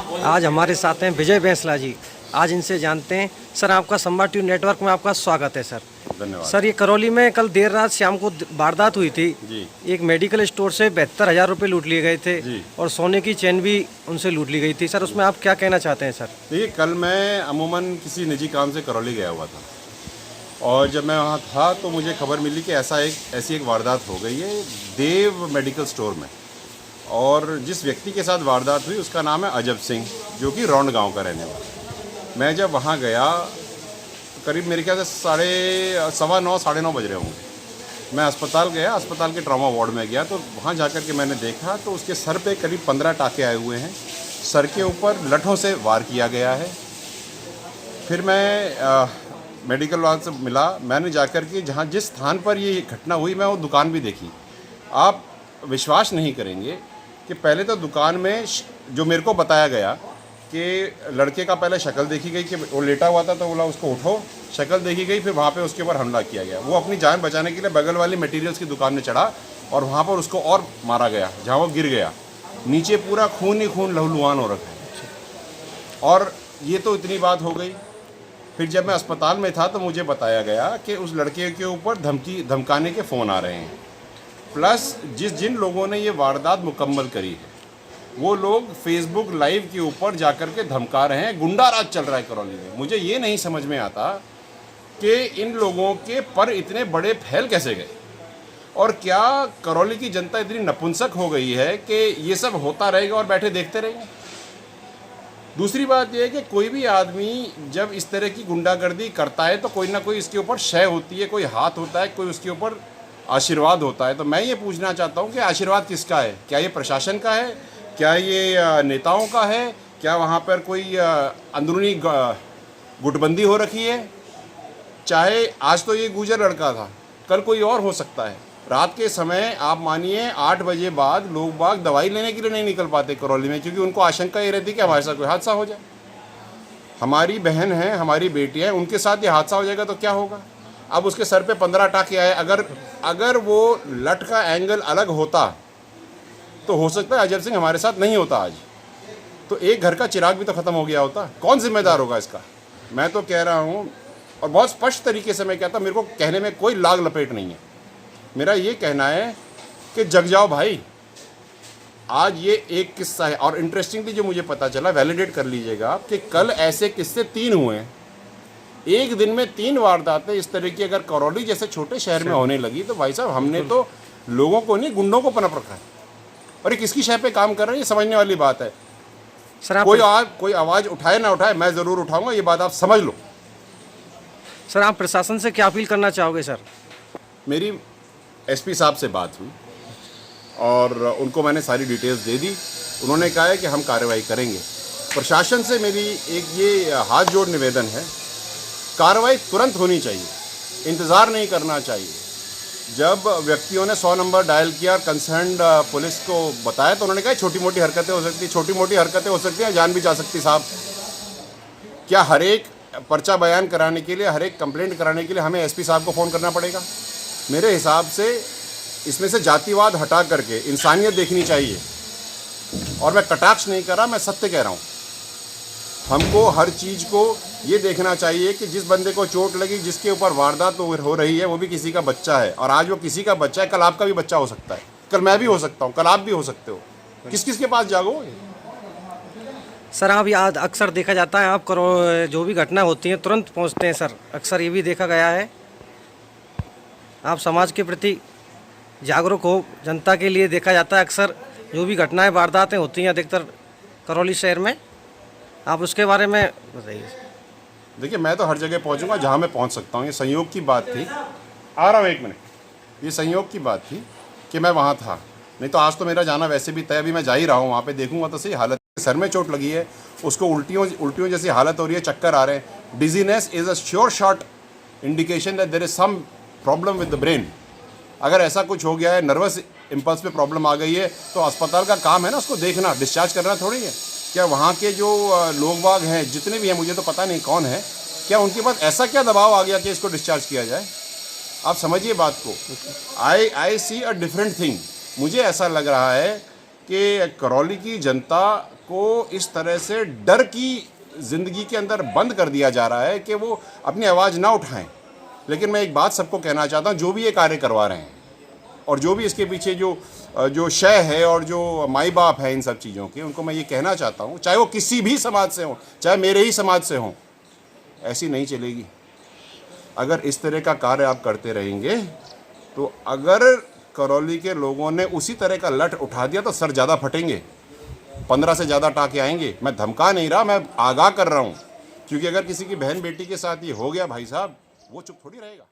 आज हमारे साथ हैं विजय बैंसला जी। आज इनसे जानते हैं। सर, आपका संवाद टीवी नेटवर्क में आपका स्वागत है सर। धन्यवाद। सर, ये करौली में कल देर रात शाम को वारदात हुई थी जी। एक मेडिकल स्टोर से 72,000 रुपये लूट लिए गए थे जी। और सोने की चेन भी उनसे लूट ली गई थी। सर, उसमें आप क्या कहना चाहते हैं सर? देखिए, कल मैं अमूमन किसी निजी काम से करौली गया हुआ था और जब मैं वहाँ था तो मुझे खबर मिली कि ऐसी एक वारदात हो गई है देव मेडिकल स्टोर में। और जिस व्यक्ति के साथ वारदात हुई उसका नाम है अजब सिंह, जो कि रौंड गांव का रहने वाला। मैं जब वहाँ गया तो करीब मेरे ख्याल से 9:15 साढ़े 9 बज रहे होंगे। मैं अस्पताल गया, अस्पताल के ट्रॉमा वार्ड में गया तो वहाँ जाकर के मैंने देखा तो उसके सर पे करीब 15 टाँके आए हुए हैं। सर के ऊपर लठों से वार किया गया है। फिर मैं मेडिकल वाले से मिला। मैंने जाकर के जिस स्थान पर ये घटना हुई मैं वो दुकान भी देखी। आप विश्वास नहीं करेंगे कि पहले तो दुकान में जो मेरे को बताया गया कि लड़के का पहले शक्ल देखी गई कि वो लेटा हुआ था तो बोला उसको उठो, शक्ल देखी गई, फिर वहाँ पे उसके ऊपर हमला किया गया। वो अपनी जान बचाने के लिए बगल वाली मटेरियल्स की दुकान में चढ़ा और वहाँ पर उसको और मारा गया जहाँ वो गिर गया। नीचे पूरा खून ही खून लहूलुहान हो रखा है। और ये तो इतनी बात हो गई। फिर जब मैं अस्पताल में था तो मुझे बताया गया कि उस लड़के के ऊपर धमकाने के फ़ोन आ रहे हैं। प्लस जिन लोगों ने ये वारदात मुकम्मल करी है वो लोग फेसबुक लाइव के ऊपर जाकर के धमका रहे हैं। गुंडा राज चल रहा है करौली में। मुझे ये नहीं समझ में आता कि इन लोगों के पर इतने बड़े फैल कैसे गए और क्या करौली की जनता इतनी नपुंसक हो गई है कि ये सब होता रहेगा और बैठे देखते रहेंगे। दूसरी बात यह है कि कोई भी आदमी जब इस तरह की गुंडागर्दी करता है तो कोई ना कोई इसके ऊपर शय होती है, कोई हाथ होता है, कोई उसके ऊपर आशीर्वाद होता है। तो मैं ये पूछना चाहता हूँ कि आशीर्वाद किसका है? क्या ये प्रशासन का है? क्या ये नेताओं का है? क्या वहाँ पर कोई अंदरूनी गुटबंदी हो रखी है? चाहे आज तो ये गुजर लड़का था, कल कोई और हो सकता है। रात के समय आप मानिए 8 बजे बाद लोग बाग दवाई लेने के लिए नहीं निकल पाते करौली में, क्योंकि उनको आशंका ये रहती है कि हमारे साथ कोई हादसा हो जाए। हमारी बहन है, हमारी बेटियाँ हैं, उनके साथ ये हादसा हो जाएगा तो क्या होगा? अब उसके सर पे 15 टाँके आए। अगर वो लट का एंगल अलग होता तो हो सकता है अजब सिंह हमारे साथ नहीं होता आज, तो एक घर का चिराग भी तो ख़त्म हो गया होता। कौन जिम्मेदार होगा इसका? मैं तो कह रहा हूँ और बहुत स्पष्ट तरीके से मैं कहता हूँ, मेरे को कहने में कोई लाग लपेट नहीं है। मेरा ये कहना है कि जग जाओ भाई। आज ये एक किस्सा है और इंटरेस्टिंगली जो मुझे पता चला, वैलिडेट कर लीजिएगा आप, कि कल ऐसे किस्से 3 हुए हैं। एक दिन में 3 वारदातें इस तरह की अगर करौली जैसे छोटे शहर में होने लगी तो भाई साहब हमने तो लोगों को नहीं, गुंडों को पनप रखा है। और ये किसकी शह पे काम कर रहे हैं ये समझने वाली बात है। सर, कोई आवाज़ उठाए ना उठाए, मैं ज़रूर उठाऊंगा, ये बात आप समझ लो। सर, आप प्रशासन से क्या अपील करना चाहोगे सर? मेरी एसपी साहब से बात हुई और उनको मैंने सारी डिटेल्स दे दी। उन्होंने कहा है कि हम कार्रवाई करेंगे। प्रशासन से मेरी एक ये हाथ जोड़ निवेदन है, कार्रवाई तुरंत होनी चाहिए, इंतज़ार नहीं करना चाहिए। जब व्यक्तियों ने 100 नंबर डायल किया, कंसर्न्ड पुलिस को बताया तो उन्होंने कहा छोटी मोटी हरकतें हो सकती, छोटी मोटी हरकतें हो सकती हैं, जान भी जा सकती। साहब, क्या हर एक पर्चा बयान कराने के लिए, हर एक कंप्लेंट कराने के लिए हमें एसपी साहब को फ़ोन करना पड़ेगा? मेरे हिसाब से इसमें से जातिवाद हटा करके इंसानियत देखनी चाहिए। और मैं कटाक्ष नहीं कर रहा, मैं सत्य कह रहा हूँ। हमको हर चीज़ को ये देखना चाहिए कि जिस बंदे को चोट लगी, जिसके ऊपर वारदात हो रही है, वो भी किसी का बच्चा है। और आज वो किसी का बच्चा है, कल आपका भी बच्चा हो सकता है, कल मैं भी हो सकता हूँ, कल आप भी हो सकते हो। किस किस के पास जागो? सर, आप याद अक्सर देखा जाता है, आप करो जो भी घटना होती है तुरंत पहुंचते हैं सर। अक्सर ये भी देखा गया है आप समाज के प्रति जागरूक हो, जनता के लिए देखा जाता है। अक्सर जो भी घटनाएं वारदातें होती हैं अधिकतर करौली शहर में, आप उसके बारे में बताइए। देखिए, मैं तो हर जगह पहुंचूंगा जहां मैं पहुंच सकता हूं। ये संयोग की बात थी, आ रहा हूं 1 मिनट। ये संयोग की बात थी कि मैं वहां था, नहीं तो आज तो मेरा जाना वैसे भी तय। अभी मैं जा ही रहा हूं, वहां पे देखूंगा तो सही। हालत सर में चोट लगी है, उसको उल्टियों जैसी हालत हो रही है, चक्कर आ रहे हैं। Dizziness is a sure shot indication that there is some problem with the brain. अगर ऐसा कुछ हो गया है, नर्वस इम्पल्स पे प्रॉब्लम आ गई है, तो अस्पताल का काम है ना उसको देखना, डिस्चार्ज करना थोड़ी है। क्या वहाँ के जो लोग बाग हैं, जितने भी हैं, मुझे तो पता नहीं कौन है, क्या उनके पास ऐसा क्या दबाव आ गया कि इसको डिस्चार्ज किया जाए? आप समझिए बात को। आई सी अ डिफरेंट थिंग। मुझे ऐसा लग रहा है कि करौली की जनता को इस तरह से डर की ज़िंदगी के अंदर बंद कर दिया जा रहा है कि वो अपनी आवाज़ ना उठाएं। लेकिन मैं एक बात सबको कहना चाहता हूँ, जो भी ये कार्य करवा रहे हैं और जो भी इसके पीछे जो शय है और जो माई बाप है इन सब चीज़ों के, उनको मैं ये कहना चाहता हूँ, चाहे वो किसी भी समाज से हों, चाहे मेरे ही समाज से हों, ऐसी नहीं चलेगी। अगर इस तरह का कार्य आप करते रहेंगे तो अगर करौली के लोगों ने उसी तरह का लठ उठा दिया तो सर ज़्यादा फटेंगे, 15 से ज़्यादा टाके आएंगे। मैं धमका नहीं रहा, मैं आगाह कर रहा हूँ, क्योंकि अगर किसी की बहन बेटी के साथ ये हो गया भाई साहब, वो चुप थोड़ी रहेगा।